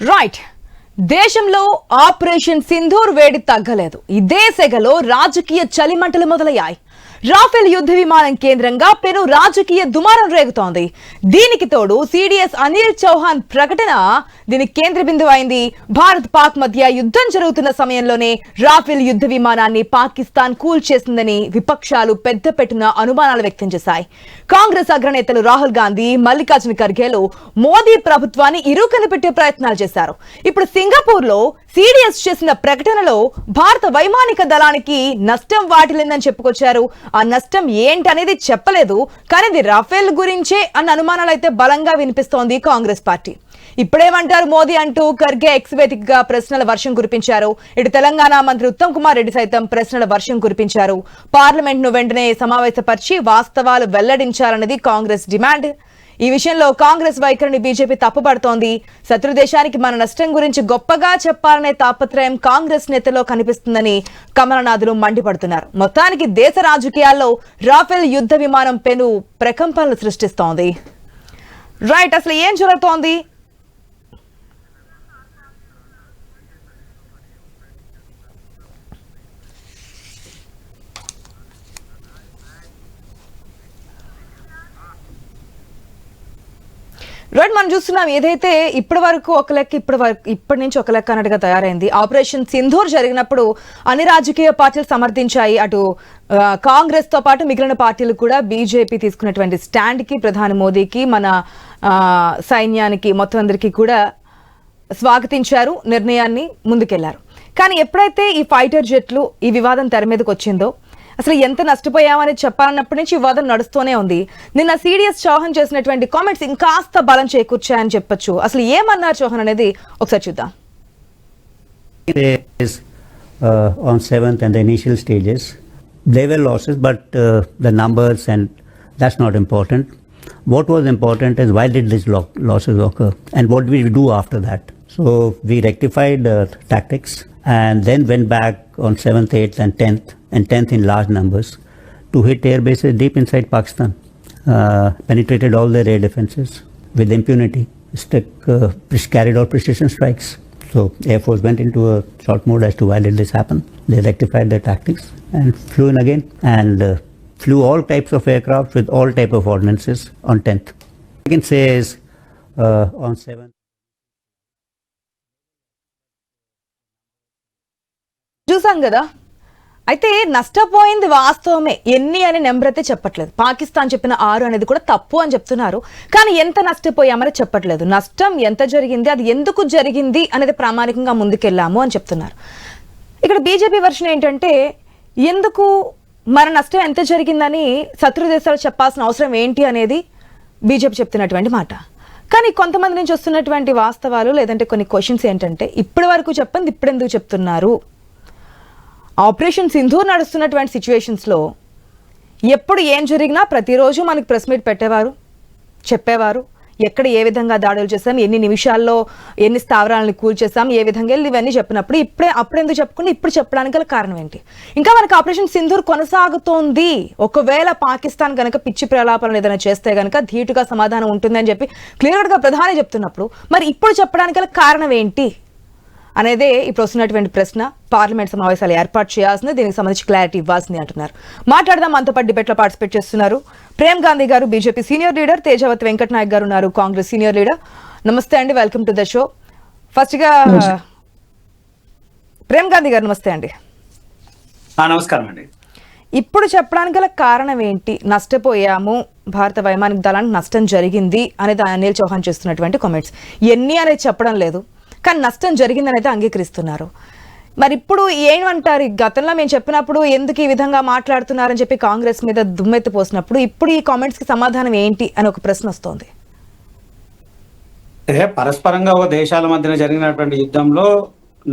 Right. దేశంలో operation Sindoor వేడి తగ్గలేదు. ఇదే సెగలో రాజకీయ చలిమంటలు మొదలయ్యాయి. రాఫెల్ యుద్ధ విమానం కేంద్రంగా పెను రాజకీయ దుమారం రేగుతోంది. దీనికి తోడు సిడిఎస్ అనిల్ చౌహాన్ ప్రకటన దీనికి కేంద్ర బిందువు అయింది. భారత్ పాక్ మధ్య యుద్ధం జరుగుతున్న సమయంలోనే రాఫెల్ యుద్ధ విమానాన్ని పాకిస్తాన్ కూల్చేసిందని విపక్షాలు పెద్ద పెట్టున అనుమానాలు వ్యక్తం చేశాయి. కాంగ్రెస్ అగ్రనేతలు రాహుల్ గాంధీ, మల్లికార్జున ఖర్గేలు మోదీ ప్రభుత్వాన్ని ఇరుకని పెట్టే ప్రయత్నాలు చేశారు. ఇప్పుడు సింగపూర్ లో సిడిఎస్ చేసిన ప్రకటనలో భారత వైమానిక దళానికి నష్టం వాటిల్లిందని చెప్పుకొచ్చారు. ఆ నష్టం ఏంటనేది చెప్పలేదు, కానీ ఇది రాఫెల్ గురించే అన్న అనుమానాలు అయితే బలంగా వినిపిస్తోంది కాంగ్రెస్ పార్టీ. ఇప్పుడేమంటారు మోదీ అంటూ ఖర్గే ఎక్స్ వేదికగా ప్రశ్నల వర్షం కురిపించారు. ఇటు తెలంగాణ మంత్రి ఉత్తమ్ కుమార్ రెడ్డి సైతం ప్రశ్నల వర్షం కురిపించారు. పార్లమెంట్ ను వెంటనే సమావేశపరిచి వాస్తవాలు వెల్లడించాలన్నది కాంగ్రెస్ డిమాండ్. ఈ విషయంలో కాంగ్రెస్ వైఖరిని బీజేపీ తప్పుపడుతోంది. శత్రు దేశానికి మన నష్టం గురించి గొప్పగా చెప్పాలనే తాపత్రయం కాంగ్రెస్ నేతల్లో కనిపిస్తుందని కమలనాథులు మండిపడుతున్నారు. మొత్తానికి దేశ రాజకీయాల్లో రాఫెల్ యుద్ధ విమానం పెను ప్రకంపనలు సృష్టిస్తోంది. రైట్, అసలు ఏం జరుగుతోంది? రైట్, మనం చూస్తున్నాం ఏదైతే ఇప్పటి వరకు ఒక లెక్క ఇప్పటి నుంచి ఒక లెక్క అన్నట్టుగా తయారైంది. ఆపరేషన్ సింధూర్ జరిగినప్పుడు అన్ని రాజకీయ పార్టీలు సమర్థించాయి. అటు కాంగ్రెస్ తో పాటు మిగిలిన పార్టీలు కూడా బీజేపీ తీసుకున్నటువంటి స్టాండ్ కి, ప్రధాని మోదీకి, మన సైన్యానికి మొత్తం అందరికీ కూడా స్వాగతించారు, నిర్ణయాన్ని ముందుకెళ్లారు. కానీ ఎప్పుడైతే ఈ ఫైటర్ జెట్లు ఈ వివాదం తెర మీదకి వచ్చిందో, అసలు ఎంత నష్టపోయామని చెప్పాలన్నప్పటి నుంచి వివాదం నడుస్తూనే ఉంది. నిన్న సిడిఎస్ చౌహాన్ చేసినటువంటి కామెంట్స్ ఇంకాస్త బలం చేకూర్చాయని చెప్పొచ్చు. అసలు ఏమన్నారు చౌహాన్ అనేది ఒకసారి చూద్దాం. On 7th and the initial stages, there were losses, but the numbers and that's not important. What was important is why did these losses occur and what did we do after that. So we rectified tactics and then went back on 7th, 8th and 10th in large numbers to hit air bases deep inside Pakistan, penetrated all their air defenses with impunity, carried out precision strikes. So Air Force went into a short mode as to why did this happen. They rectified their tactics and flew in again and flew all types of aircraft with all type of ordnances on 10th. I can say is on 7th. చూసాం కదా, అయితే నష్టపోయింది వాస్తవమే. ఎన్ని అని number అయితే చెప్పట్లేదు. పాకిస్తాన్ చెప్పిన 6 అనేది కూడా తప్పు అని చెప్తున్నారు, కానీ ఎంత నష్టపోయామని చెప్పట్లేదు. నష్టం ఎంత జరిగింది, అది ఎందుకు జరిగింది అనేది ప్రామాణికంగా ముందుకెళ్ళాము అని చెప్తున్నారు. ఇక్కడ బీజేపీ వర్షన్ ఏంటంటే, ఎందుకు మన నష్టం ఎంత జరిగిందని శత్రు దేశాలు చెప్పాల్సిన అవసరం ఏంటి అనేది బీజేపీ చెప్తున్నటువంటి మాట. కానీ కొంతమంది నుంచి వస్తున్నటువంటి వాస్తవాలు లేదంటే కొన్ని క్వశ్చన్స్ ఏంటంటే, ఇప్పటి వరకు చెప్పండి ఇప్పుడు ఎందుకు చెప్తున్నారు? ఆపరేషన్ సింధూర్ నడుస్తున్నటువంటి సిచ్యువేషన్స్లో ఎప్పుడు ఏం జరిగినా ప్రతిరోజు మనకి ప్రెస్ మీట్ పెట్టేవారు, చెప్పేవారు. ఎక్కడ ఏ విధంగా దాడులు చేసాం, ఎన్ని నిమిషాల్లో ఎన్ని స్థావరాలను కూల్చేసాం, ఏ విధంగా వెళ్ళి ఇవన్నీ చెప్పినప్పుడు అప్పుడెందుకు చెప్పుకుని ఇప్పుడు చెప్పడానికి గల కారణం ఏంటి? ఇంకా మనకు ఆపరేషన్ సింధూర్ కొనసాగుతోంది. ఒకవేళ పాకిస్తాన్ కనుక పిచ్చి ప్రలాపనలు ఏదైనా చేస్తే కనుక ధీటుగా సమాధానం ఉంటుందని చెప్పి క్లియర్గా ప్రధాని చెప్తున్నప్పుడు మరి ఇప్పుడు చెప్పడానికి గల కారణం ఏంటి అనేదే ఇప్పుడు వస్తున్నటువంటి ప్రశ్న. పార్లమెంట్ సమావేశాలు ఏర్పాటు చేయాల్సింది, దీనికి సంబంధించి క్లారిటీ ఇవ్వాల్సింది అంటున్నారు. మాట్లాడదాం. మనతో పాటు డిబేట్లో పార్టిసిపేట్ చేస్తున్నారు ప్రేమ్ గాంధీ గారు, BJP senior leader, Tejavathi Venkata Naik గారు ఉన్నారు, కాంగ్రెస్ సీనియర్ లీడర్. నమస్తే అండి, welcome to the show. First గా ప్రేమ్ గాంధీ గారు నమస్తే అండి. నమస్కారం అండి. ఇప్పుడు చెప్పడానికి గల కారణం ఏంటి? నష్టపోయాము, భారత వైమానిక దళానికి నష్టం జరిగింది అనేది అనిల్ చౌహాన్ చేస్తున్నటువంటి కామెంట్స్. ఎన్ని అనేది చెప్పడం లేదు, కానీ నష్టం జరిగిందని అయితే అంగీకరిస్తున్నారు. మరి ఇప్పుడు ఏమంటారు? గతంలో మేము చెప్పినప్పుడు ఎందుకు ఈ విధంగా మాట్లాడుతున్నారని చెప్పి కాంగ్రెస్ మీద దుమ్మెత్తి పోసినప్పుడు ఇప్పుడు ఈ కామెంట్స్ కి సమాధానం ఏంటి అని ఒక ప్రశ్న వస్తోంది. పరస్పరంగా ఒక దేశాల మధ్యన జరిగినటువంటి యుద్ధంలో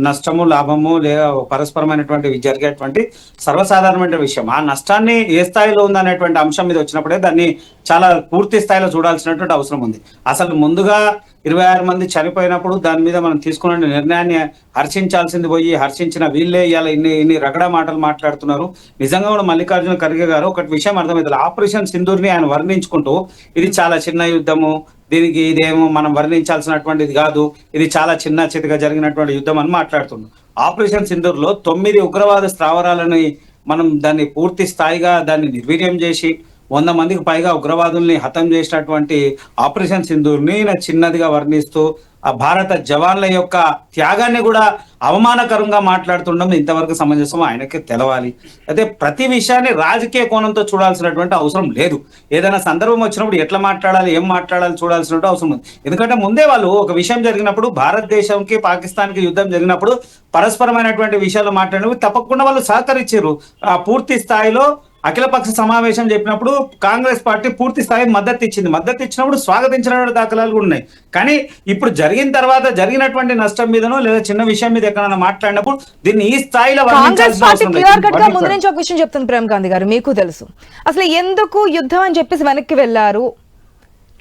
నష్టము లాభము లేదా పరస్పరమైనటువంటి జరిగేటువంటి సర్వసాధారణమైన విషయం. ఆ నష్టాన్ని ఏ స్థాయిలో ఉందనేటువంటి అంశం మీద వచ్చినప్పుడే దాన్ని చాలా పూర్తి స్థాయిలో చూడాల్సినటువంటి అవసరం ఉంది. అసలు ముందుగా 26 మంది చనిపోయినప్పుడు దాని మీద మనం తీసుకున్న నిర్ణయాన్ని హర్షించాల్సింది పోయి హర్షించిన వీళ్ళే ఇవాళ ఇన్ని రగడ మాటలు మాట్లాడుతున్నారు. నిజంగా కూడా మల్లికార్జున ఖర్గే గారు ఒకటి విషయం అర్థమవుతుంది. ఆపరేషన్ సింధూర్ని ఆయన వర్ణించుకుంటూ ఇది చాలా చిన్న యుద్ధము, దీనికి ఇదేమో మనం వర్ణించాల్సినటువంటిది కాదు, ఇది చాలా చిన్న చితగా జరిగినటువంటి యుద్ధం అని మాట్లాడుతున్నాం. ఆపరేషన్ సింధూర్లో 9 ఉగ్రవాద స్థావరాలని మనం దాన్ని పూర్తి స్థాయిగా దాన్ని నిర్వీర్యం చేసి 100 మందికి పైగా ఉగ్రవాదుల్ని హతం చేసినటువంటి ఆపరేషన్ సింధూర్ని చిన్నదిగా వర్ణిస్తూ ఆ భారత జవాన్ల యొక్క త్యాగాన్ని కూడా అవమానకరంగా మాట్లాడుతుండడం ఇంతవరకు సమంజసం ఆయనకే తెలవాలి. అయితే ప్రతి విషయాన్ని రాజకీయ కోణంతో చూడాల్సినటువంటి అవసరం లేదు. ఏదైనా సందర్భం వచ్చినప్పుడు ఎట్లా మాట్లాడాలి, ఏం మాట్లాడాలి చూడాల్సినటువంటి అవసరం ఉంది. ఎందుకంటే ముందే వాళ్ళు ఒక విషయం జరిగినప్పుడు, భారతదేశంకి పాకిస్తాన్కి యుద్ధం జరిగినప్పుడు పరస్పరమైనటువంటి విషయాలు మాట్లాడినప్పుడు తప్పకుండా వాళ్ళు సహకరించారు. ఆ పూర్తి స్థాయిలో అఖిలపక్ష సమావేశం చెప్పినప్పుడు కాంగ్రెస్ పార్టీ పూర్తి స్థాయి మద్దతు ఇచ్చినప్పుడు స్వాగతించిన దాఖలాలు కూడా ఉన్నాయి. కానీ ఇప్పుడు జరిగిన తర్వాత జరిగినటువంటి నష్టం మీదనో లేదా చిన్న విషయం మీద ఎక్కడైనా మాట్లాడినప్పుడు దీన్ని ఈ స్థాయిలో కాంగ్రెస్ పార్టీ క్లియర్ కట్ గా ముందు నుంచి ఒక విషయం చెప్తుంది ప్రేమ్ గాంధీ గారు, మీకు తెలుసు అసలు ఎందుకు యుద్ధం అని చెప్పేసి వెనక్కి వెళ్లారు,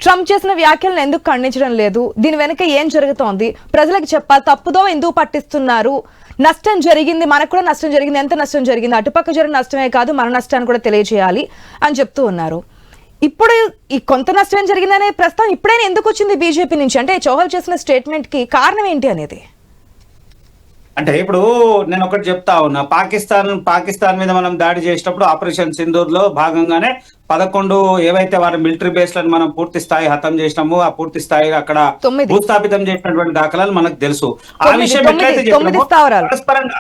ట్రంప్ చేసిన వ్యాఖ్యలను ఎందుకు ఖండించడం లేదు, దీని వెనక ఏం జరుగుతోంది, ప్రజలకు చెప్పాలి, తప్పుదో ఎందుకు పట్టిస్తున్నారు, నష్టం జరిగింది, మనకు కూడా నష్టం జరిగింది, ఎంత నష్టం జరిగింది, అటుపక్క జరిగిన నష్టమే కాదు మన నష్టాన్ని కూడా తెలియజేయాలి అని చెప్తూ ఉన్నారు. ఇప్పుడు ఈ కొంత నష్టం జరిగిందనే ప్రస్తావన ఇప్పుడైనా ఎందుకు వచ్చింది బీజేపీ నుంచి? అంటే చౌహాన్ చేసిన స్టేట్మెంట్ కి కారణం ఏంటి అనేది? అంటే ఇప్పుడు నేను ఒకటి చెప్తా ఉన్నా, పాకిస్తాన్ మీద మనం దాడి చేసినప్పుడు ఆపరేషన్ సింధూర్ లో భాగంగానే 11 ఏవైతే వారి మిలిటరీ బేస్లను మనం పూర్తి స్థాయి హతం చేసినామో ఆ పూర్తి స్థాయిగా అక్కడ భూస్థాపితం చేసినటువంటి దాఖలాలు మనకు తెలుసు. ఆ విషయం ఎట్లయితే పరస్పరంగా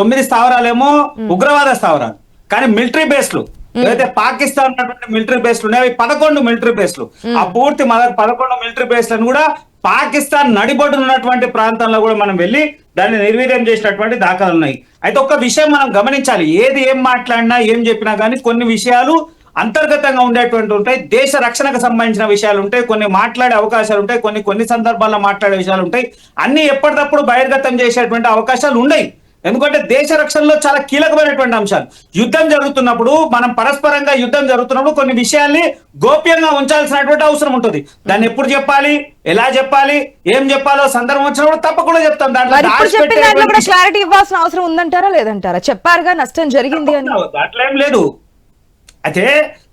9 స్థావరాలేమో ఉగ్రవాద స్థావరాలు, కానీ మిలిటరీ బేస్లు ఏదైతే పాకిస్తాన్ ఉన్నటువంటి మిలిటరీ బేస్లు ఉన్నాయి 11 మిలిటరీ బేస్లు. ఆ పూర్తి 11 మిలిటరీ బేస్లను కూడా పాకిస్తాన్ నడిబొడ్డున ఉన్నటువంటి ప్రాంతంలో కూడా మనం వెళ్ళి దాన్ని నిర్వీర్యం చేసినటువంటి దాఖలు ఉన్నాయి. అయితే ఒక్క విషయం మనం గమనించాలి, ఏది ఏం మాట్లాడినా ఏం చెప్పినా కానీ కొన్ని విషయాలు అంతర్గతంగా ఉండేటువంటి ఉంటాయి, దేశ రక్షణకు సంబంధించిన విషయాలు ఉంటాయి, కొన్ని మాట్లాడే అవకాశాలు ఉంటాయి, కొన్ని సందర్భాల్లో మాట్లాడే విషయాలు ఉంటాయి. అన్ని ఎప్పటికప్పుడు బహిర్గతం చేసేటువంటి అవకాశాలు ఉన్నాయి. ఎందుకంటే దేశ రక్షణలో చాలా కీలకమైనటువంటి అంశాలు. యుద్ధం జరుగుతున్నప్పుడు మనం పరస్పరంగా యుద్ధం జరుగుతున్నప్పుడు కొన్ని విషయాల్ని గోప్యంగా ఉంచాల్సినటువంటి అవసరం ఉంటుంది. దాన్ని ఎప్పుడు చెప్పాలి, ఎలా చెప్పాలి, ఏం చెప్పాలో సందర్భం వచ్చినప్పుడు తప్పకుండా చెప్తాం. దాంట్లో క్లారిటీ ఇవ్వాల్సిన అవసరం ఉందంటారా లేదంటారా? చెప్పారుగా నష్టం జరిగింది అని, అట్లేం లేదు. అయితే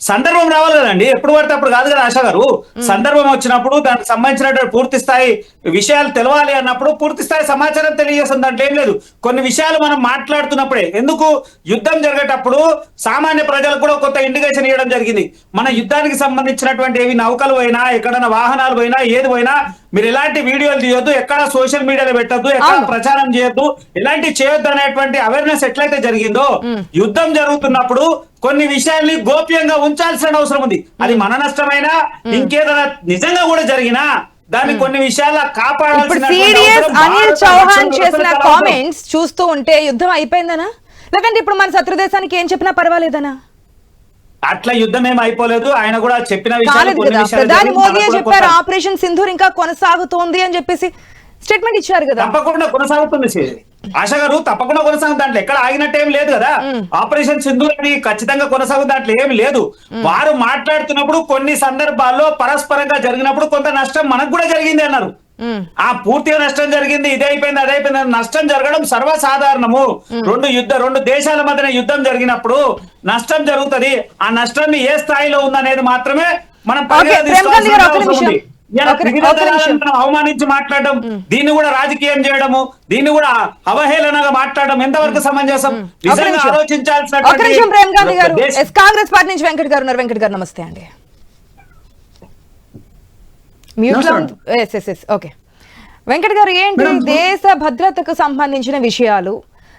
సందర్భం రావాలి కదండి, ఎప్పుడు పడితే అప్పుడు కాదు కదా ఆశా గారు. సందర్భం వచ్చినప్పుడు దానికి సంబంధించినటువంటి పూర్తి స్థాయి విషయాలు తెలవాలి అన్నప్పుడు పూర్తి స్థాయి సమాచారం తెలియజేస్తుంది. దాంట్లో ఏం లేదు. కొన్ని విషయాలు మనం మాట్లాడుతున్నప్పుడే, ఎందుకు యుద్ధం జరిగేటప్పుడు సామాన్య ప్రజలకు కూడా కొంత ఇండికేషన్ ఇవ్వడం జరిగింది. మన యుద్ధానికి సంబంధించినటువంటి ఏవి నౌకలు పోయినా, ఎక్కడైనా వాహనాలు పోయినా, ఏది పోయినా మీరు ఎలాంటి వీడియోలు తీయొద్దు, ఎక్కడ సోషల్ మీడియాలో పెట్టద్దు, ఎక్కడ ప్రచారం చేయొద్దు, ఇలాంటి చేయొద్దు అనేటువంటి అవేర్నెస్ ఎట్లయితే జరిగిందో, యుద్ధం జరుగుతున్నప్పుడు కొన్ని విషయాల్ని గోప్యంగా ఉంచాల్సిన అవసరం ఉంది. అది మన నష్టమైనా ఇంకేదైనా నిజంగా కూడా జరిగినా దాన్ని కొన్ని విషయాల కాపాడాల్సిన. అనిల్ చౌహాన్ చేసిన కామెంట్స్ చూస్తూ ఉంటే యుద్ధం అయిపోయిందనా, లేదంటే ఇప్పుడు మన శత్రు దేశానికి ఏం చెప్పినా పర్వాలేదనా? అట్లా యుద్ధం ఏం అయిపోలేదు. ఆయన కూడా చెప్పిన ప్రధాని మోదీ చెప్పారు ఆపరేషన్ సింధూర్ ఇంకా కొనసాగుతోంది అని చెప్పేసి స్టేట్మెంట్ ఇచ్చారు కదా. తప్పకుండా కొనసాగుతుంది ఆశా గారు, తప్పకుండా కొనసాగుతుంది. దాంట్లో ఎక్కడ ఆగినట్టు ఏం లేదు కదా. ఆపరేషన్ సింధూర్ అని ఖచ్చితంగా కొనసాగు, దాంట్లో ఏమి లేదు. వారు మాట్లాడుతున్నప్పుడు కొన్ని సందర్భాల్లో పరస్పరంగా జరిగినప్పుడు కొంత నష్టం మనకు కూడా జరిగింది అన్నారు. ఆ పూర్తిగా నష్టం జరిగింది, ఇదే అయిపోయింది అదే అయిపోయింది. నష్టం జరగడం సర్వసాధారణము. రెండు దేశాల మధ్యన యుద్ధం జరిగినప్పుడు నష్టం జరుగుతుంది. ఆ నష్టాన్ని ఏ స్థాయిలో ఉందనేది మాత్రమే మనం అవమానించి మాట్లాడడం, దీన్ని కూడా రాజకీయం చేయడము, దీన్ని కూడా అవహేళనగా మాట్లాడడం ఎంతవరకు సమంజసం? ఆలోచించాల్సిన. కాంగ్రెస్ పార్టీ నుంచి వెంకట్ గారు ఉన్నారు. వెంకట్ గారు నమస్తే అండి. ఓకే వెంకట్ గారు, ఏంటి దేశ భద్రతకు సంబంధించిన విషయాలు,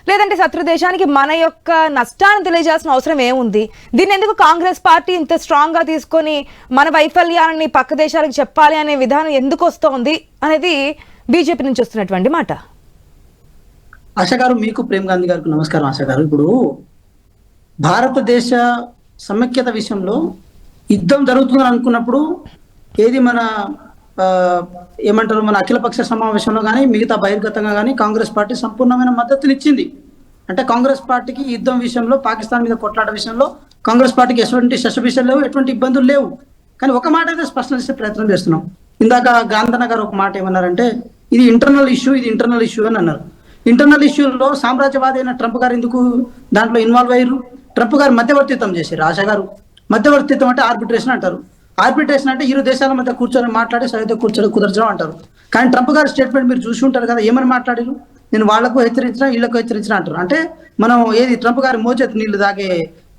లేదంటే శత్రు దేశానికి మన యొక్క నష్టాన్ని తెలియజేయాల్సిన అవసరం ఏముంది? దీన్ని ఎందుకు కాంగ్రెస్ పార్టీ ఇంత స్ట్రాంగ్ గా తీసుకొని మన వైఫల్యాన్ని పక్క దేశాలకు చెప్పాలి అనే విధానం ఎందుకు వస్తోంది అనేది బీజేపీ నుంచి వస్తున్నటువంటి మాట. ఆశా గారు, మీకు ప్రేమ్ గాంధీ గారికి నమస్కారం. ఆశా గారు, ఇప్పుడు భారతదేశ సమైక్యత విషయంలో యుద్ధం జరుగుతుందని అనుకున్నప్పుడు ఏది మన ఏమంటారు, మన అఖిలపక్ష సమావేశంలో కానీ మిగతా బహిర్గతంగా కానీ కాంగ్రెస్ పార్టీ సంపూర్ణమైన మద్దతునిచ్చింది. అంటే కాంగ్రెస్ పార్టీకి యుద్ధం విషయంలో, పాకిస్తాన్ మీద కొట్లాట విషయంలో కాంగ్రెస్ పార్టీకి ఎటువంటి శశబిషలు లేవు, ఎటువంటి ఇబ్బందులు లేవు. కానీ ఒక మాట అయితే స్పష్టం చేసే ప్రయత్నం చేస్తున్నాం. ఇందాక గాంధన్న గారు ఒక మాట ఏమన్నారంటే ఇది ఇంటర్నల్ ఇష్యూ అని అన్నారు. ఇంటర్నల్ ఇష్యూలో సామ్రాజ్యవాది అయిన ట్రంప్ గారు ఎందుకు దాంట్లో ఇన్వాల్వ్ అయ్యారు? ట్రంప్ గారు మధ్యవర్తిత్వం చేశారు. ఆశా గారు మధ్యవర్తిత్వం అంటే ఆర్బిట్రేషన్ అంటారు. ఆర్బిట్రేషన్ అంటే ఇరు దేశాల మధ్య కూర్చొని మాట్లాడి సరిగ్గా కూర్చొని కుదర్చడం అంటారు. కానీ ట్రంప్ గారి స్టేట్మెంట్ మీరు చూసి ఉంటారు కదా, ఏమని మాట్లాడారు? నేను వాళ్లకు హెచ్చరించిన వీళ్లకు హెచ్చరించిన అంటారు. అంటే మనం ఏది ట్రంప్ గారి మోచేతి నీళ్లు తాగే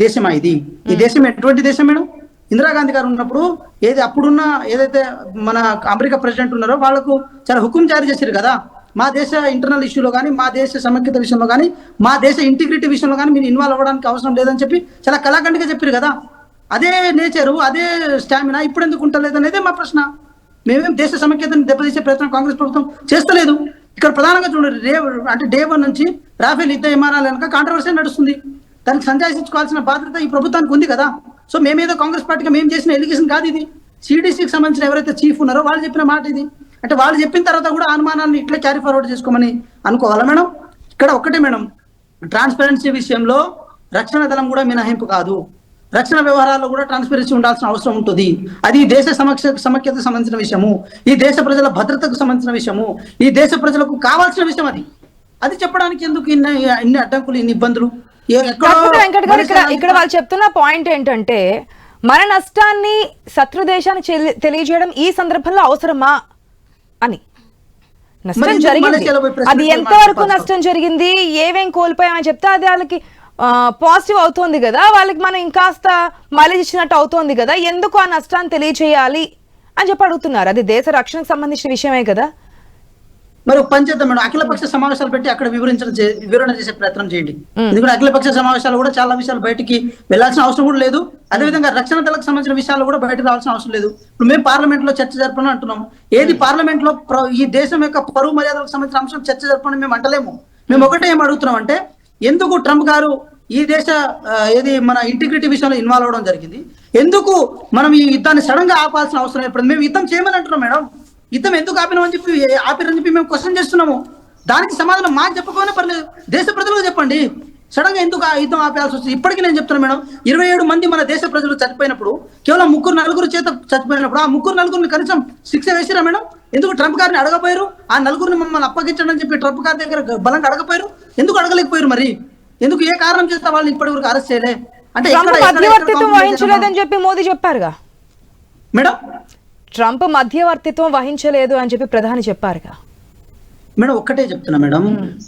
దేశమా ఇది? ఈ దేశం ఎటువంటి దేశం మేడం? ఇందిరాగాంధీ గారు ఉన్నప్పుడు అప్పుడున్న ఏదైతే మన అమెరికా ప్రెసిడెంట్ ఉన్నారో వాళ్ళకు చాలా హుకుం జారీ చేశారు కదా, మా దేశ ఇంటర్నల్ ఇష్యూలో కానీ, మా దేశ సమైక్యత విషయంలో కానీ, మా దేశ ఇంటిగ్రిటీ విషయంలో కానీ మీరు ఇన్వాల్వ్ అవ్వడానికి అవసరం లేదని చెప్పి చాలా కళాఖండిగా చెప్పారు కదా. అదే నేచరు, అదే స్టామినా ఇప్పుడు ఎందుకు ఉంటలేదు అనేది మా ప్రశ్న. మేమేం దేశ సమైక్యతను దెబ్బతీసే ప్రయత్నం కాంగ్రెస్ ప్రభుత్వం చేస్తలేదు. ఇక్కడ ప్రధానంగా చూడండి, అంటే డే 1 నుంచి రాఫెల్ యుద్ధ విమానాల వెనక కాంట్రవర్సీ నడుస్తుంది. దానికి సంజాయించుకోవాల్సిన బాధ్యత ఈ ప్రభుత్వానికి ఉంది కదా. సో మేమేదో కాంగ్రెస్ పార్టీగా మేము చేసిన ఎలిగేషన్ కాదు ఇది. సిడిసికి సంబంధించిన ఎవరైతే చీఫ్ ఉన్నారో వాళ్ళు చెప్పిన మాట ఇది. అంటే వాళ్ళు చెప్పిన తర్వాత కూడా అనుమానాన్ని ఇట్లా క్యారీ ఫార్వర్డ్ చేసుకోమని అనుకోవాలా మేడం? ఇక్కడ ఒక్కటే మేడం, ట్రాన్స్పరెన్సీ విషయంలో రక్షణ దళం కూడా మినహాయింపు కాదు. రక్షణ వ్యవహారాల్లో కూడా ట్రాన్స్పరెన్సీ ఉండాల్సిన అవసరం ఉంటుంది. అది ఈ దేశ సమైక్యతకు సంబంధించిన విషయము, ఈ దేశ ప్రజల భద్రతకు సంబంధించిన విషయము, ఈ దేశ ప్రజలకు కావాల్సిన విషయం. అది చెప్పడానికి ఎందుకు ఇన్ని అడ్డంకులు, ఇన్ని ఇబ్బందులు? వెంకట్ గారు, ఇక్కడ వాళ్ళు చెప్తున్న పాయింట్ ఏంటంటే మన నష్టాన్ని శత్రు దేశానికి తెలియజేయడం ఈ సందర్భంలో అవసరమా అని. నష్టం జరిగింది, అది ఎంతవరకు నష్టం జరిగింది, ఏమేం కోల్పోయామని చెప్తే అది వాళ్ళకి పాజిటివ్ అవుతోంది కదా, వాళ్ళకి మనం ఇంకాస్త మైలేజ్ ఇచ్చినట్టు అవుతోంది కదా, ఎందుకు ఆ నష్టాన్ని తెలియచేయాలి అని చెప్పి అడుగుతున్నారు. అది దేశ రక్షణకు సంబంధించిన విషయమే కదా. మరి పనిచేద్దాం మేడం, అఖిలపక్ష సమావేశాలు పెట్టి అక్కడ వివరణ చేసే ప్రయత్నం చేయండి. ఎందుకంటే అఖిలపక్ష సమావేశాలు కూడా చాలా విషయాలు బయటికి వెళ్లాల్సిన అవసరం కూడా లేదు. అదేవిధంగా రక్షణ దళకు సంబంధించిన విషయాలు కూడా బయటకు రావాల్సిన అవసరం లేదు. ఇప్పుడు మేము పార్లమెంట్ లో చర్చ జరపని అంటున్నాం. ఏది పార్లమెంట్ లో ఈ దేశం యొక్క పరువు మర్యాదలకు సంబంధించిన అంశం చర్చ జరపని మేము అంటలేము. మేము ఒకటే ఏం అడుగుతున్నాం అంటే, ఎందుకు ట్రంప్ గారు ఈ దేశ మన ఇంటిగ్రిటీ విషయంలో ఇన్వాల్వ్ అవడం జరిగింది? ఎందుకు మనం ఈ యుద్ధాన్ని సడన్ గా ఆపాల్సిన అవసరం ఏర్పడింది? మేము యుద్ధం చేయమని అంటున్నాం మేడం. యుద్ధం ఎందుకు ఆపినామని చెప్పి మేము క్వశ్చన్ చేస్తున్నాము. దానికి సమాధానం మాకు చెప్పకపోయినా పర్లేదు, దేశ ప్రజలకు చెప్పండి. సడన్ గా ఎందుకు ఆ యుద్ధం ఆపేయాల్సి వస్తుంది? ఇప్పటికీ నేను చెప్తున్నాను మేడం, 27 మంది మన దేశ ప్రజలు చనిపోయినప్పుడు, కేవలం 3-4 చేత చనిపోయినప్పుడు ఆ 3-4 కనీసం శిక్ష వేసిరా మేడం? ఎందుకు ట్రంప్ గారిని అడగపోయారు? ఆ 4 మమ్మల్ని అప్పగించండి అని చెప్పి ట్రంప్ గారి దగ్గర బలంగా అడగపోయారు? ఎందుకు అడగలేకపోయారు? మరి ఎందుకు, ఏ కారణం చేస్తే వాళ్ళని ఇప్పటి వరకు అరెస్ట్ చేయలే? అంటే మధ్యవర్తిత్వం వహించలేదని చెప్పి మోదీ చెప్పారుగా మేడం. ట్రంప్ మధ్యవర్తిత్వం వహించలేదు అని చెప్పి ప్రధాని చెప్పారుగా మేడం. ఒక్కటే చెప్తున్నా మేడం,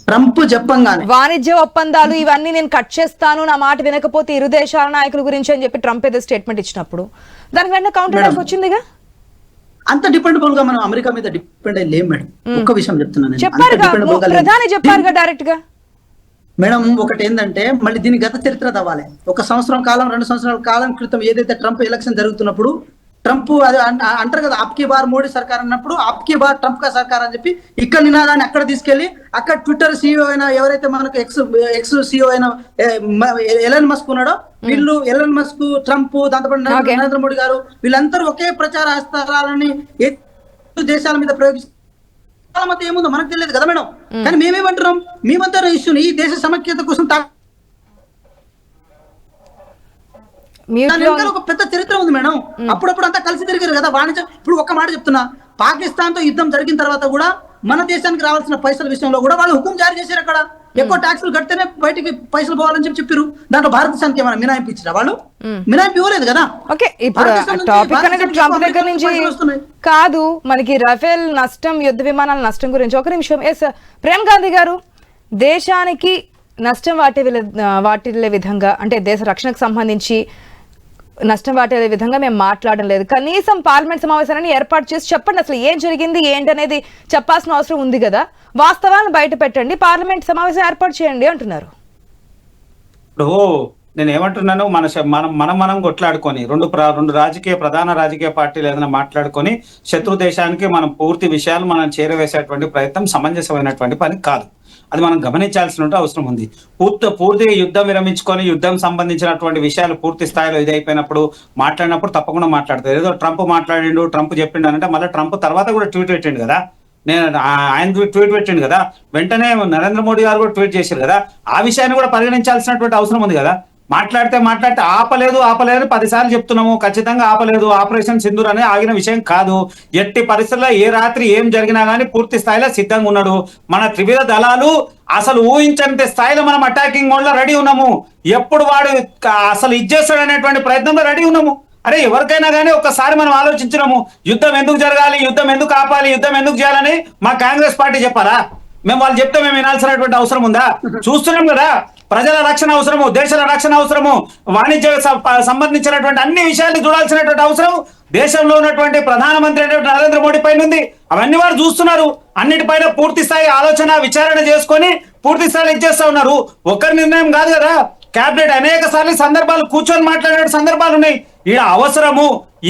ట్రంప్ చెప్పంగానే వాణిజ్య ఒప్పందాలు ఇవన్నీ నేను కట్ చేస్తాను, నా మాట వినకపోతే ఇరు దేశాల నాయకుల గురించి అని చెప్పి ట్రంప్ ఏదో స్టేట్మెంట్ ఇచ్చినప్పుడు దానికి వెంటనే కౌంటర్ వచ్చిందిగా. అంత డిపెండబుల్ గా మనం అమెరికా మీద డిపెండ్ అయ్యి లేం మేడం. ఒక్క విషయం చెప్తున్నాను, చెప్పారుగా ప్రధాని, చెప్పారుగా డైరెక్ట్ గా. మేడం ఒకటి ఏంటంటే, మళ్ళీ దీని గత చరిత్ర తవ్వాలి. 1 సంవత్సరం కాలం 2 సంవత్సరాల కాలం క్రితం ఏదైతే ట్రంప్ ఎలక్షన్ జరుగుతున్నప్పుడు ట్రంప్ అది అంటారు కదా, అప్కి బార్ మోడీ సర్కార్ అన్నప్పుడు అప్కి బార్ ట్రంప్ కా సర్కార్ అని చెప్పి ఇక్కడ నినాదాన్ని అక్కడ తీసుకెళ్లి అక్కడ ట్విట్టర్ సీఈఓ అయిన ఎవరైతే మనకు ఎక్స్ సీఈఓ అయిన ఎలన్ మస్క్ ఉన్నాడో, వీళ్ళు ఎలన్ మస్క్, ట్రంప్, దాంతోపాటు నరేంద్ర మోడీ గారు, వీళ్ళందరూ ఒకే ప్రచార హస్తాలని దేశాల మీద ప్రయోగిస్తారు. మధ్య ఏముందో మనకు తెలియదు కదా మేడం. కానీ మేమేమంటున్నాం, మేమంతా ఇష్యూని ఈ దేశ సమైక్యత కోసం ఒక పెద్ద చరిత్ర ఉంది మేడం. అప్పుడప్పుడు అంతా కలిసి తిరిగారు కదా వాణిజ్యం. ఇప్పుడు ఒక్క మాట చెప్తున్నా, పాకిస్తాన్ తో యుద్ధం జరిగిన తర్వాత కూడా మన దేశానికి రావాల్సిన పైసల విషయంలో కూడా వాళ్ళు హుకుం జారీ చేశారు. అక్కడ ఎక్కువ ట్యాక్సులు కడితేనే బయటికి పైసలు పోవాలని చెప్పారు. దాంట్లో భారతదేశానికి ఏమైనా మినాయింపు ఇచ్చినా? వాళ్ళు మినాయింపు ఇవ్వలేదు కదా. ఓకే, ఇప్పుడు టాపిక్ అనేది ట్రంప్ దగ్గర నుంచి కాదు, మనకి రఫేల్ నష్టం, యుద్ధ విమానాల నష్టం గురించి ఒక నిమిషం. ఎస్ ప్రేమ్ గాంధీ గారు, దేశానికి నష్టం వాటిల్లే విధంగా, అంటే దేశ రక్షణకు సంబంధించి నష్టం వాటిల్లే విధంగా మేము మాట్లాడడం లేదు. కనీసం పార్లమెంట్ సమావేశాన్ని ఏర్పాటు చేసి చెప్పండి, అసలు ఏం జరిగింది ఏంటి అనేది చెప్పాల్సిన అవసరం ఉంది కదా. వాస్తవాలను బయట పెట్టండి, పార్లమెంట్ సమావేశం ఏర్పాటు చేయండి అంటున్నారు. ఇప్పుడు నేను ఏమంటున్నాను, మనం కొట్లాడుకొని రెండు ప్రధాన రాజకీయ పార్టీలు ఏదైనా మాట్లాడుకొని శత్రు దేశానికి మనం పూర్తి విషయాలు మనం చేరవేసేటువంటి ప్రయత్నం సమంజసమైనటువంటి పని కాదు. అది మనం గమనించాల్సిన అవసరం ఉంది. పూర్తిగా యుద్ధం విరమించుకొని యుద్ధం సంబంధించినటువంటి విషయాలు పూర్తి స్థాయిలో ఇదైపోయినప్పుడు మాట్లాడినప్పుడు తప్పకుండా మాట్లాడతారు. ఏదో ట్రంప్ మాట్లాడిండు, ట్రంప్ చెప్పిండు అంటే మళ్ళీ ట్రంప్ తర్వాత కూడా ట్వీట్ పెట్టిండు కదా, ఆయన ట్వీట్ పెట్టిండు కదా, వెంటనే నరేంద్ర మోడీ గారు కూడా ట్వీట్ చేశారు కదా, ఆ విషయాన్ని కూడా పరిగణించాల్సినటువంటి అవసరం ఉంది కదా. మాట్లాడితే ఆపలేదు 10 సార్లు చెప్తున్నాము, ఖచ్చితంగా ఆపలేదు. ఆపరేషన్ సింధూర్ అనేది ఆగిన విషయం కాదు. ఎట్టి పరిస్థితుల్లో ఏ రాత్రి ఏం జరిగినా కానీ పూర్తి స్థాయిలో సిద్ధంగా ఉన్నాడు. మన త్రివిధ దళాలు అసలు ఊహించంత స్థాయిలో మనం అటాకింగ్ మోడ్ లో రెడీ ఉన్నాము. ఎప్పుడు వాడు అసలు ఇచ్చేస్తాడు అనేటువంటి ప్రయత్నంలో రెడీ ఉన్నాము. అరే ఎవరికైనా కానీ ఒక్కసారి మనం ఆలోచించినాము, యుద్ధం ఎందుకు జరగాలి, యుద్ధం ఎందుకు ఆపాలి, యుద్ధం ఎందుకు చేయాలని మా కాంగ్రెస్ పార్టీ చెప్పారా? మేము వాళ్ళు చెప్తే మేము వినాల్సినటువంటి అవసరం ఉందా? చూస్తున్నాం కదా, ప్రజల రక్షణ అవసరము, దేశాల రక్షణ అవసరము, వాణిజ్య సంబంధించినటువంటి అన్ని విషయాలు చూడాల్సినటువంటి అవసరం దేశంలో ఉన్నటువంటి ప్రధానమంత్రి అయినటువంటి నరేంద్ర మోడీ పైన ఉంది. అవన్నీ వారు చూస్తున్నారు. అన్నిటిపైన పూర్తి స్థాయి ఆలోచన విచారణ చేసుకొని పూర్తి స్థాయిలో ఇచ్చేస్తా ఉన్నారు. ఒక్కరి నిర్ణయం కాదు కదా, కేబినెట్ అనేక సార్లు సందర్భాలు కూర్చొని మాట్లాడే సందర్భాలు ఉన్నాయి. ఈడ అవసరము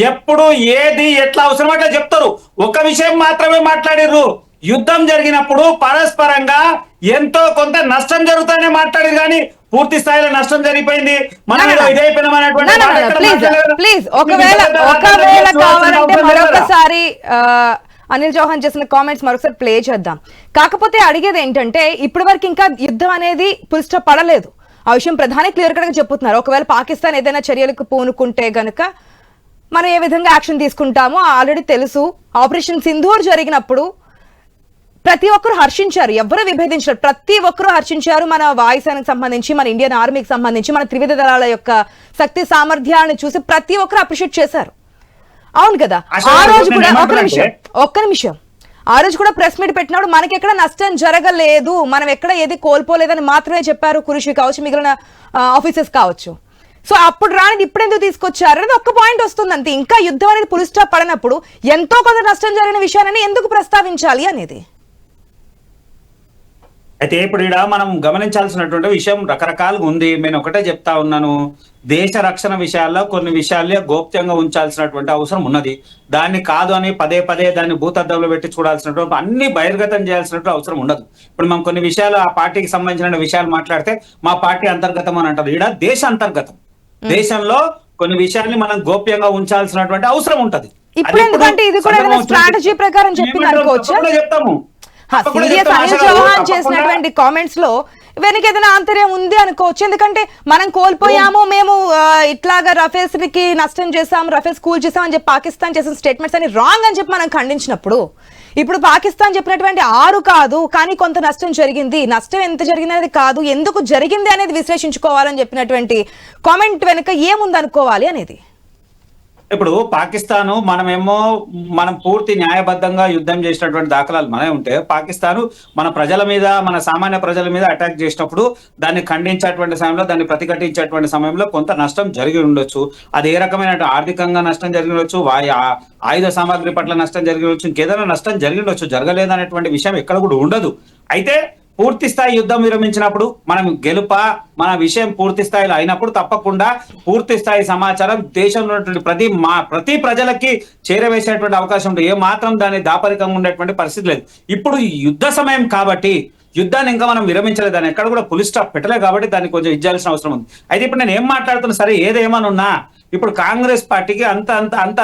ఎప్పుడు ఏది ఎట్లా అవసరం అట్లా చెప్తారు. ఒక విషయం మాత్రమే మాట్లాడిర్రు, యుద్ధం జరిగినప్పుడు పరస్పరంగా ఎంతో కొంత నష్టం జరుగుతానే మాట్లాడారు, కానీ పూర్తి స్థాయిలో నష్టం జరిగిపోయింది, మనం ఇదైపోయినాం అనేటువంటి మాట ఎక్కడ మాట్లాడలేదు. ప్లీజ్ ఒకవేళ కావాలంటే మరొకసారి అనిల్ చౌహాన్ చేసిన కామెంట్స్ మరొకసారి ప్లే చేద్దాం. కాకపోతే అడిగేది ఏంటంటే ఇప్పటి వరకు ఇంకా యుద్ధం అనేది ఫుల్ స్టాప్ పడలేదు. ఆ విషయం ప్రధాని క్లియర్ కట్ గా చెప్తున్నారు. ఒకవేళ పాకిస్తాన్ ఏదైనా చర్యలకు పూనుకుంటే గనుక మనం ఏ విధంగా యాక్షన్ తీసుకుంటామో ఆల్రెడీ తెలుసు. ఆపరేషన్ సింధూర్ జరిగినప్పుడు ప్రతి ఒక్కరు హర్షించారు, ఎవరు విభేదించారు, ప్రతి ఒక్కరు హర్షించారు. మన వాయుసేనకు సంబంధించి, మన ఇండియన్ ఆర్మీకి సంబంధించి, మన త్రివిధ దళాల యొక్క శక్తి సామర్థ్యాలను చూసి ప్రతి ఒక్కరు అప్రిషియేట్ చేశారు. అవును కదా, ఆ రోజు కూడా ఒక్క నిమిషం ఆ రోజు కూడా ప్రెస్ మీట్ పెట్టినప్పుడు మనకి ఎక్కడ నష్టం జరగలేదు, మనం ఎక్కడ ఏది కోల్పోలేదని మాత్రమే చెప్పారు. కురుషి కావచ్చు, మిగిలిన ఆఫీసర్స్ కావచ్చు. సో అప్పుడు రానిది ఇప్పుడు ఎందుకు తీసుకొచ్చారు అనేది ఒక్క పాయింట్ వస్తుంది అంతే. ఇంకా యుద్ధం అనేది ఫుల్ స్టాప్ పడినప్పుడు ఎంతో కొంత నష్టం జరిగిన విషయాన్ని ఎందుకు ప్రస్తావించాలి అనేది. అయితే ఇప్పుడు ఇక్కడ మనం గమనించాల్సినటువంటి విషయం రకరకాలుగా ఉంది. నేను ఒకటే చెప్తా ఉన్నాను, దేశ రక్షణ విషయాల్లో కొన్ని విషయాల్లో గోప్యంగా ఉంచాల్సినటువంటి అవసరం ఉన్నది. దాన్ని కాదు అని పదే దాన్ని భూతద్దంలో పెట్టి చూడాల్సినటువంటి అన్ని బహిర్గతం చేయాల్సినటువంటి అవసరం ఉండదు. ఇప్పుడు మనం కొన్ని విషయాలు ఆ పార్టీకి సంబంధించిన విషయాలు మాట్లాడితే మా పార్టీ అంతర్గతం అని అంటారు. ఇక్కడ దేశ అంతర్గతం, దేశంలో కొన్ని విషయాల్ని మనం గోప్యంగా ఉంచాల్సినటువంటి అవసరం ఉంటది. ఇప్పుడు ఎందుకంటే ఇది కూడా ఏదైనా స్ట్రాటజీ ప్రకారం చెప్పింది అనుకోవచ్చా? చెప్తాము. సీరియస్ అనిల్ చౌహాన్ చేసినటువంటి కామెంట్స్ లో వెనక ఏదైనా ఆంతర్యం ఉంది అనుకోవచ్చు. ఎందుకంటే మనం కోల్పోయాము, మేము ఇట్లాగా రఫేల్స్ కి నష్టం చేసాం, రఫేల్స్ కూల్ చేసాం అని చెప్పి పాకిస్తాన్ చేసిన స్టేట్మెంట్స్ అని రాంగ్ అని చెప్పి మనం ఖండించినప్పుడు, ఇప్పుడు పాకిస్తాన్ చెప్పినటువంటి 6 కాదు కానీ కొంత నష్టం జరిగింది, నష్టం ఎంత జరిగింది అనేది కాదు, ఎందుకు జరిగింది అనేది విశ్లేషించుకోవాలని చెప్పినటువంటి కామెంట్ వెనుక ఏముంది అనుకోవాలి అనేది. ఇప్పుడు పాకిస్తాను మనం పూర్తి న్యాయబద్ధంగా యుద్ధం చేసినటువంటి దాఖలాలు మనమే ఉంటే, పాకిస్తాను మన ప్రజల మీద, మన సామాన్య ప్రజల మీద అటాక్ చేసినప్పుడు దాన్ని ఖండించేటువంటి సమయంలో, దాన్ని ప్రతిఘటించేటువంటి సమయంలో కొంత నష్టం జరిగి ఉండొచ్చు. అది ఏ రకమైన ఆర్థికంగా నష్టం జరిగి ఉండొచ్చు, ఆయుధ సామాగ్రి పట్ల నష్టం జరిగి ఉండొచ్చు, ఇంకేదైనా నష్టం జరిగి ఉండొచ్చు. జరగలేదనేటువంటి విషయం ఎక్కడ కూడా ఉండదు. అయితే పూర్తి స్థాయి యుద్ధం విరమించినప్పుడు మనం మన విషయం పూర్తి స్థాయిలో అయినప్పుడు తప్పకుండా పూర్తి స్థాయి సమాచారం దేశంలో ఉన్నటువంటి ప్రతి ప్రజలకి చేరవేసేటువంటి అవకాశం ఉంటుంది. ఏ మాత్రం దాన్ని దాపరికంగా ఉండేటువంటి పరిస్థితి లేదు. ఇప్పుడు యుద్ధ సమయం కాబట్టి యుద్ధాన్ని ఇంకా మనం విరమించలేదు, దాన్ని ఎక్కడ కూడా ఫుల్ స్టాప్ పెట్టలేదు కాబట్టి దాన్ని కొంచెం ఇచ్చాల్సిన అవసరం ఉంది. అయితే ఇప్పుడు నేను ఏం మాట్లాడుతున్నా సరే, ఏదేమని ఉన్నా ఇప్పుడు కాంగ్రెస్ పార్టీకి అంత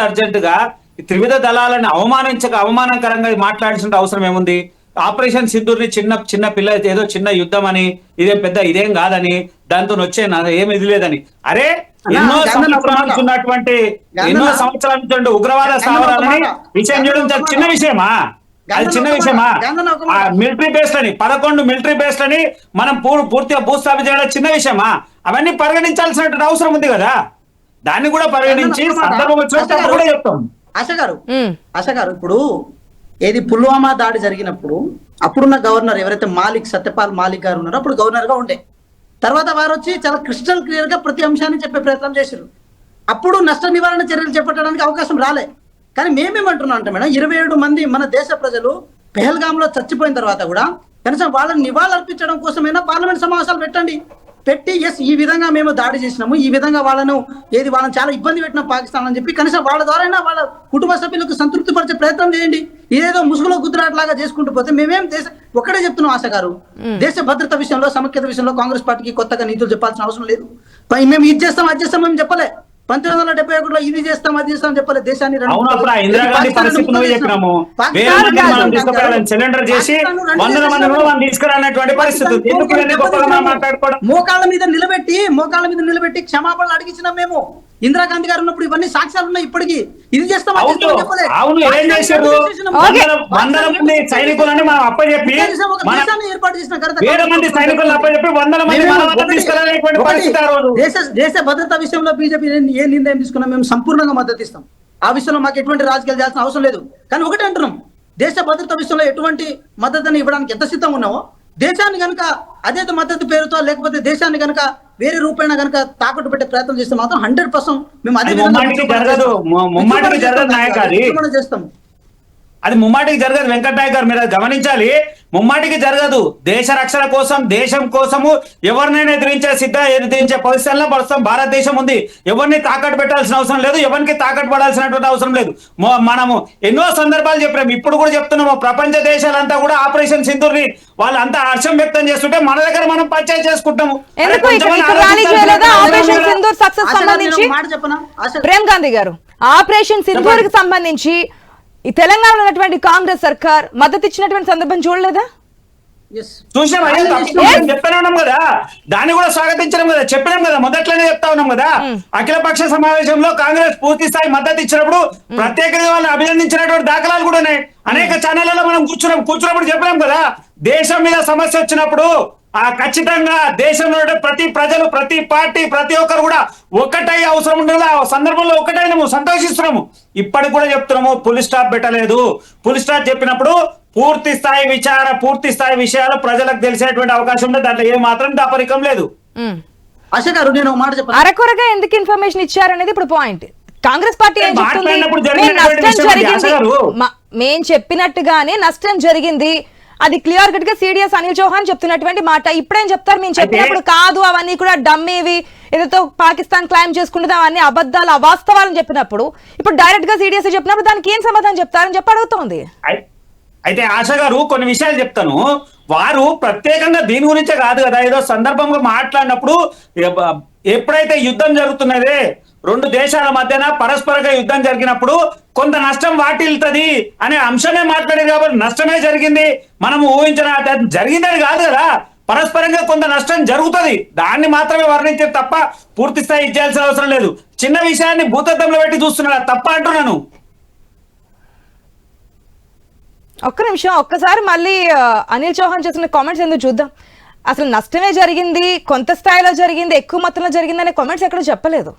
అర్జెంటుగా త్రివిధ దళాలను అవమానకరంగా మాట్లాడాల్సిన అవసరం ఏముంది? ఆపరేషన్ సింధూర్ని చిన్న పిల్ల ఏదో చిన్న యుద్ధం అని, ఇదేం కాదని, దాంతో వచ్చే ఏమి ఇది లేదని. అరే ఎన్నో సంవత్సరాల నుంచి ఉగ్రవాద స్థావరాలని విషయం చేయడం చిన్న విషయమా? అది చిన్న విషయమా? మిలిటరీ బేస్లని 11 మిలిటరీ బేస్లని మనం పూర్తిగా భూస్థాపన చేయడం చిన్న విషయమా? అవన్నీ పరిగణించాల్సినటువంటి అవసరం ఉంది కదా. దాన్ని కూడా పరిగణించి సందర్భం వచ్చినప్పుడు కూడా చెప్తాం. ఆశ గారు ఇప్పుడు ఏది పుల్వామా దాడి జరిగినప్పుడు అప్పుడున్న గవర్నర్ ఎవరైతే సత్యపాల్ మాలిక్ గారు ఉన్నారో అప్పుడు గవర్నర్ గా ఉండే, తర్వాత వారు వచ్చి చాలా క్రిస్టల్ క్లియర్ గా ప్రతి అంశాన్ని చెప్పే ప్రయత్నం చేశారు. అప్పుడు నష్ట నివారణ చర్యలు చేపట్టడానికి అవకాశం రాలే. కానీ మేమేమంటున్నాం అంటే మేడం, 27 మంది మన దేశ ప్రజలు పెహల్గామ్ లో చచ్చిపోయిన తర్వాత కూడా కనీసం వాళ్ళని నివాళులర్పించడం కోసమైనా పార్లమెంట్ సమావేశాలు పెట్టి ఎస్ ఈ విధంగా మేము దాడి చేసినాము, ఈ విధంగా వాళ్ళని చాలా ఇబ్బంది పెట్టినాం పాకిస్తాన్ అని చెప్పి కనీసం వాళ్ళ ద్వారా వాళ్ళ కుటుంబ సభ్యులకు సంతృప్తి పరిచే ప్రయత్నం చేయండి. ఇదేదో ముసుగులో గుద్దురాట్లాగా చేసుకుంటూ పోతే మేమేం ఒక్కడే చెప్తున్నాం ఆశ గారు, దేశ భద్రత విషయంలో, సమైక్యత విషయంలో కాంగ్రెస్ పార్టీకి కొత్తగా నీతులు చెప్పాల్సిన అవసరం లేదు. మేము ఇది చేస్తాం అది చేస్తాం మేము చెప్పలే. 1971లో ఇది చేస్తాం అది చేస్తాం చెప్పలే దేశాన్ని అవును, అప్పుడు ఆ ఇందిరాగాంధీ పరిస్థితి నువ్వు చెప్పినాము. వేరే మంది మనం తీసుకురావాలని సిలిండర్ చేసి 100 మంది మనం తీసుకురానటువంటి పరిస్థితి. ఎందుకు ఇవన్నీ గొప్పగా మనం మాట్లాడుకోవడం? మోకాళ్ళ మీద నిలబెట్టి క్షమాపణలు అడిగించినాం మేము. ఇందిరాగాంధీ గారు ఉన్నప్పుడు ఇవన్నీ సాక్ష్యాలు ఉన్నాయి. ఇప్పటికి ఇది చేస్తాం అది చేస్తాం అని చెప్పలే. అవును, ఏం చేశారు? వందల మంది సైనికులని మనం అప్పచెప్పి ఏర్పాటు చేసిన వేరే మంది సైనికులను అప్పచెప్పి 100 మంది మనం తీసుకురాలేటువంటి పరిస్థితి ఆ రోజు. దేశ భద్రతా విషయంలో బీజేపీ ఏ నిర్ణయం తీసుకున్నా మేము సంపూర్ణంగా మద్దతు ఇస్తాం. ఆ విషయంలో మాకు ఎటువంటి రాజకీయాలు చేయాల్సిన అవసరం లేదు. కానీ ఒకటే అంటున్నాం, దేశ భద్రతా విషయంలో ఎటువంటి మద్దతుని ఇవ్వడానికి ఎంత సిద్ధంగా ఉన్నామో, దేశాన్ని కనుక అదే మద్దతు పేరుతో లేకపోతే దేశాన్ని కనుక వేరే రూపేణ కనుక తాకట్టు పెట్టే ప్రయత్నం చేస్తే మాత్రం 100% మేము అదే చేస్తాం. అది ముమ్మాటికి జరగదు వెంకటనాయక్ గారు, మీరు గమనించాలి. ముమ్మాటికి జరగదు. దేశ రక్షణ కోసం, దేశం కోసము ఎవరినైనా ఎదిరించే పొజిషన్లో ప్రస్తుతం భారతదేశం ఉంది. ఎవరిని తాకట్టు పెట్టాల్సిన అవసరం లేదు, ఎవరికి తాకట్టు పడాల్సినటువంటి అవసరం లేదు. మనము ఎన్నో సందర్భాలు చెప్పాము, ఇప్పుడు కూడా చెప్తున్నాము. ప్రపంచ దేశాలంతా కూడా ఆపరేషన్ సింధూర్ని వాళ్ళంతా హర్షం వ్యక్తం చేస్తుంటే మన దగ్గర మనం పంచాయతీ చేసుకుంటాము. ప్రేమ్ గాంధీ గారు, ఆపరేషన్ సింధూర్ కి సంబంధించి ఈ తెలంగాణలో ఉన్నటువంటి కాంగ్రెస్ సర్కార్ మద్దతు ఇచ్చినటువంటి సందర్భం చూడలేదా? చూసాం, చెప్తానే ఉన్నాం కదా, దాన్ని కూడా స్వాగతించడం కదా, చెప్పినాం కదా, మొదట్లోనే చెప్తా ఉన్నాం కదా. అఖిలపక్ష సమావేశంలో కాంగ్రెస్ పూర్తి స్థాయి మద్దతు ఇచ్చినప్పుడు ప్రత్యేకంగా వాళ్ళని అభినందించినటువంటి దాఖలాలు కూడా ఉన్నాయి. అనేక ఛానళ్లలో మనం కూర్చున్నప్పుడు చెప్పినాం కదా, దేశం మీద సమస్య వచ్చినప్పుడు ఖచ్చితంగా దేశంలో ప్రతి ప్రజలు, ప్రతి పార్టీ, ప్రతి ఒక్కరు కూడా ఒక్కటై అవసరం ఉండదు. ఆ సందర్భంలో ఒక్కటైనాము, సంతోషిస్తున్నాము. ఇప్పటికి కూడా చెప్తున్నాము, ఫుల్ స్టాప్ పెట్టలేదు. ఫుల్ స్టాప్ చెప్పినప్పుడు పూర్తి స్థాయి విషయాలు ప్రజలకు తెలిసేటువంటి అవకాశం ఉంది. దాంట్లో ఏ మాత్రం దాపరికం లేదు. ఆశ గారు, నేను ఒక మాట చెప్పాను, అరకొరగా ఎందుకు ఇన్ఫర్మేషన్ ఇచ్చారనేది ఇప్పుడు పాయింట్. కాంగ్రెస్ పార్టీ ఏం చెప్తుంది? మేం చెప్పినట్టుగానే నష్టం జరిగింది, అది క్లియర్ కట్ గా సిడిఎస్ అనిల్ చౌహాన్ చెప్తున్నటువంటి మాట. ఇప్పుడేం చెప్తారు? మేము చెప్పినప్పుడు కాదు, అవన్నీ కూడా డమ్మేవి, ఏదైతే పాకిస్తాన్ క్లైమ్ చేసుకుంటుంది అవన్నీ అబద్ధాలు, అవాస్తవాలని చెప్పినప్పుడు ఇప్పుడు డైరెక్ట్ గా సిడిఎస్ చెప్పినప్పుడు దానికి ఏం సమాధానం చెప్తారని చెప్పి అడుగుతోంది. అయితే ఆశ గారు కొన్ని విషయాలు చెప్తాను. వారు ప్రత్యేకంగా దీని గురించే కాదు కదా, ఏదో సందర్భంగా మాట్లాడినప్పుడు ఎప్పుడైతే యుద్ధం జరుగుతున్నదే, రెండు దేశాల మధ్యన పరస్పరంగా యుద్ధం జరిగినప్పుడు కొంత నష్టం వాటిల్తది అనే అంశమే మాట్లాడేది. కాబట్టి నష్టమే జరిగింది, మనం ఊహించిన జరిగిందని కాదు కదా, పరస్పరంగా కొంత నష్టం జరుగుతుంది, దాన్ని మాత్రమే వర్ణించే తప్ప పూర్తి స్థాయి ఇచ్చేయాల్సిన అవసరం లేదు. చిన్న విషయాన్ని భూతత్వంలో పెట్టి చూస్తున్నా తప్ప అంటున్నాను. ఒక్క నిమిషం, ఒక్కసారి మళ్ళీ అనిల్ చౌహాన్ చేసిన కామెంట్స్ ఎందుకు చూద్దాం. అసలు నష్టమే జరిగింది, కొంత స్థాయిలో జరిగింది, ఎక్కువ మొత్తంలో జరిగింది అనే కామెంట్స్ ఎక్కడ చెప్పలేదు.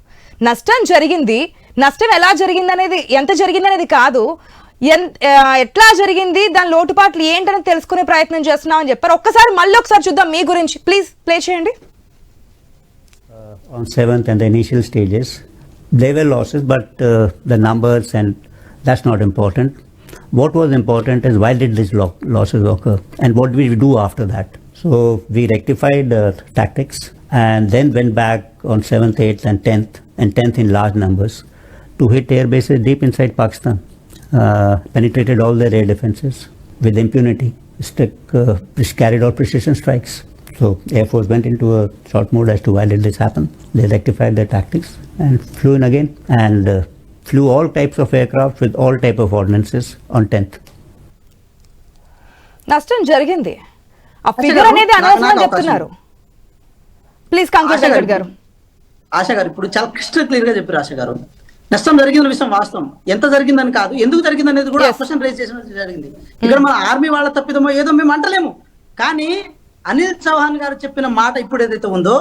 నష్టం జరిగింది, నష్టం ఎలా జరిగింది అనేది, ఎంత జరిగింది అనేది కాదు, ఎట్లా జరిగింది, దాని లోటుపాట్లు ఏంటని తెలుసుకునే ప్రయత్నం చేస్తున్నాం అని చెప్పారు. ఒక్కసారి మళ్ళీ ఒకసారి చూద్దాం మీ గురించి, ప్లీజ్ ప్లే చేయండి. On 7th and the initial stages, there were losses, but the numbers, and that's not important. What was important is why did these losses occur and what did we do after that. So we rectified tactics and then went back on 7th, 8th and 10th in large numbers to hit air bases deep inside Pakistan, penetrated all their air defenses with impunity, carried out precision strikes. So Air Force went into a short mode as to why did this happen. They rectified their tactics and flew in again and flew all types of aircraft with all type of ordnances on 10th. నష్టం జరిగింది, ఆ figure అనేది అనవసరం చెప్తున్నారు. Please conclude గారు. ఆశ గారు ఇప్పుడు చాలా క్రిస్టల్ క్లియర్ గా చెప్పారు. ఆశ గారు, నష్టం జరిగిన విషయం వాస్తవం, ఎంత జరిగిందని కాదు, ఎందుకు జరిగింది అనేది కూడా క్వశ్చన్ రైజ్ చేసిన జరిగింది. ఇక్కడ మన ఆర్మీ వాళ్ళ తప్పిదమో ఏదో మేము అంటలేము, కానీ అనిల్ చౌహాన్ గారు చెప్పిన మాట ఇప్పుడు ఏదైతే ఉందో,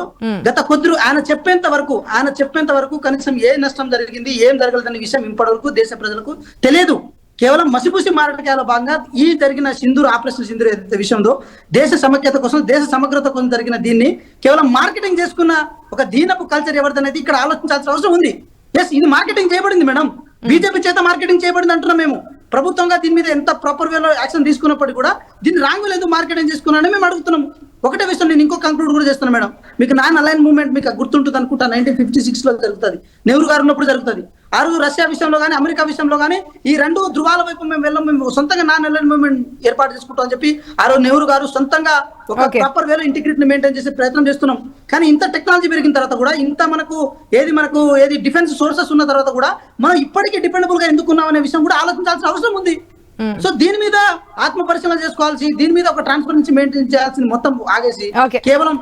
గత కొద్ది ఆయన చెప్పేంత వరకు కనీసం ఏ నష్టం జరిగింది, ఏం జరగలేదనే విషయం ఇప్పటి వరకు దేశ ప్రజలకు తెలియదు. కేవలం మసిపూసి మారటకాల భాగంగా ఈ జరిగిన సింధూర్, ఆపరేషన్ సింధూర్ ఏదైతే విషయంలో దేశ సమైక్యత కోసం, దేశ సమగ్రత కోసం జరిగిన దీన్ని కేవలం మార్కెటింగ్ చేసుకున్న ఒక దీనపు కల్చర్ ఎవరిదనేది ఇక్కడ ఆలోచించాల్సిన అవసరం ఉంది. ఎస్, ఇది మార్కెటింగ్ చేయబడింది మేడం, బీజేపీ చేత మార్కెటింగ్ చేయబడింది అంటున్నాం మేము. ప్రభుత్వంగా దీని మీద ఎంత ప్రాపర్ వేలో యాక్షన్ తీసుకున్నప్పటికీ కూడా దీన్ని రాంగ్ లేదు మార్కెటింగ్ చేసుకున్నానని మేము అడుగుతున్నాం. ఒకటే విషయం నేను ఇంకో కంక్లూడ్ కూడా చేస్తున్నాను మేడం. మీకు నాన్ అలైన్ మూవ్మెంట్ మీకు గుర్తుంటుంది అనుకుంటా 1956 లో జరుగుతుంది, నెహ్రూ గారు ఉన్నప్పుడు జరుగుతుంది. ఆ రోజు రష్యా విషయంలో కానీ అమెరికా విషయంలో కానీ ఈ రెండు ధృవాల వైపు మేము సొంతంగా నాన్ అలైన్ మూవ్మెంట్ ఏర్పాటు చేసుకుంటాం అని చెప్పి ఆ రోజు నెహ్రూ గారు సొంతంగా ఒక ప్రాపర్ వేలో ఇంటిగ్రిటీని మెయింటైన్ చేసే ప్రయత్నం చేస్తున్నాం. కానీ ఇంత టెక్నాలజీ పెరిగిన తర్వాత కూడా, ఇంత మనకు ఏది డిఫెన్స్ సోర్సెస్ ఉన్న తర్వాత కూడా మనం ఇప్పటికీ డిపెండబుల్ గా ఎందుకున్నాం అనే విషయం కూడా ఆలోచించాల్సిన అవసరం ఉంది. సో దీని మీద ఆత్మ పరిశీలన చేసుకోవాల్సి, దీని మీద ఒక ట్రాన్స్పరెన్సీ మెయింటైన్ చేయాల్సింది మొత్తం ఆగేసి కేవలం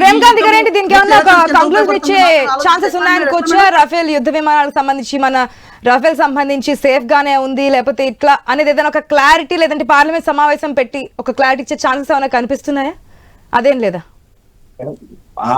ప్రేమ్ గాంధీ గారు ఏంటి దీనికి ఏమన్నా కంక్లూజన్ ఇచ్చే ఛాన్సెస్ ఉన్నాయనుకోవచ్చా? రాఫెల్ యుద్ధ విమానాలకు సంబంధించి మన రాఫెల్ సంబంధించి సేఫ్ గానే ఉంది లేకపోతే ఇట్లా అనేది ఏదైనా ఒక క్లారిటీ, లేదంటే పార్లమెంట్ సమావేశం పెట్టి ఒక క్లారిటీ ఇచ్చే ఛాన్సెస్ ఏమైనా కనిపిస్తున్నాయా? అదేం లేదా?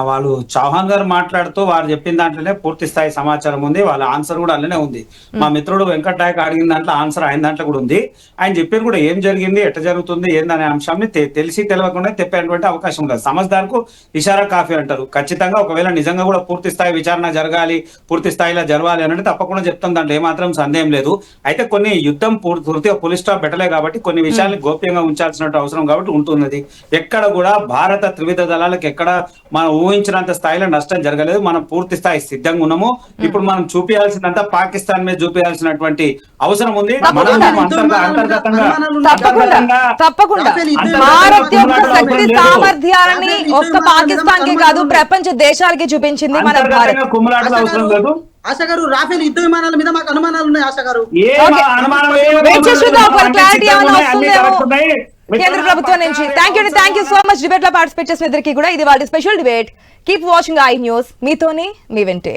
వాళ్ళు చౌహాన్ గారు మాట్లాడుతూ వారు చెప్పిన దాంట్లోనే పూర్తి స్థాయి సమాచారం ఉంది, వాళ్ళ ఆన్సర్ కూడా అందులోనే ఉంది. మా మిత్రుడు వెంకట్ నాయక్ అడిగిన దాంట్లో ఆన్సర్ ఆయన దాంట్లో కూడా ఉంది. ఆయన చెప్పేది కూడా ఏం జరిగింది, ఎట్లా జరుగుతుంది ఏందనే అంశాన్ని తెలిసి తెలియకుండా చెప్పేటువంటి అవకాశం ఉండదు. సమజ్దార్కు ఇషారా కాఫీ అంటారు. ఖచ్చితంగా ఒకవేళ నిజంగా కూడా పూర్తి స్థాయి విచారణ జరగాలి, పూర్తి స్థాయిలో జరగాలి అంటే తప్పకుండా చెప్తాం, దాంట్లో ఏమాత్రం సందేహం లేదు. అయితే కొన్ని యుద్ధం పూర్తిగా పులి స్టాప్ పెట్టలే కాబట్టి కొన్ని విషయాల్ని గోప్యంగా ఉంచాల్సిన అవసరం కాబట్టి ఉంటున్నది. ఎక్కడ కూడా భారత త్రివిధ దళాలకు ఎక్కడ మనం ఊహించినంత స్థాయిలో నష్టం జరగలేదు. మనం పూర్తి స్థాయి సిద్ధంగా ఉన్నాము. ఇప్పుడు మనం చూపించాల్సినంత పాకిస్తాన్ మీద చూపించాల్సినటువంటి అవసరం ఉంది. తప్పకుండా భారత్ యొక్క శక్తి సామర్థ్యాలని ఒక్క పాకిస్తాన్ కి కాదు ప్రపంచ దేశాలకి చూపించింది మన భారత్. కుమ్మలాటలు అవసరం లేదు. ఆశ గారు, రాఫెల్ యుద్ధ విమానాల మీద మాకు అనుమానాలు ఉన్నాయి. ఆశ గారు కేంద్ర ప్రభుత్వం నుంచి thank you so much. Debate లో పార్టిసిపేట్ చేసిన ఇద్దరికి కూడా ఇది వాళ్ళ special debate. Keep watching I news. మీతోనే మీ వెంటే.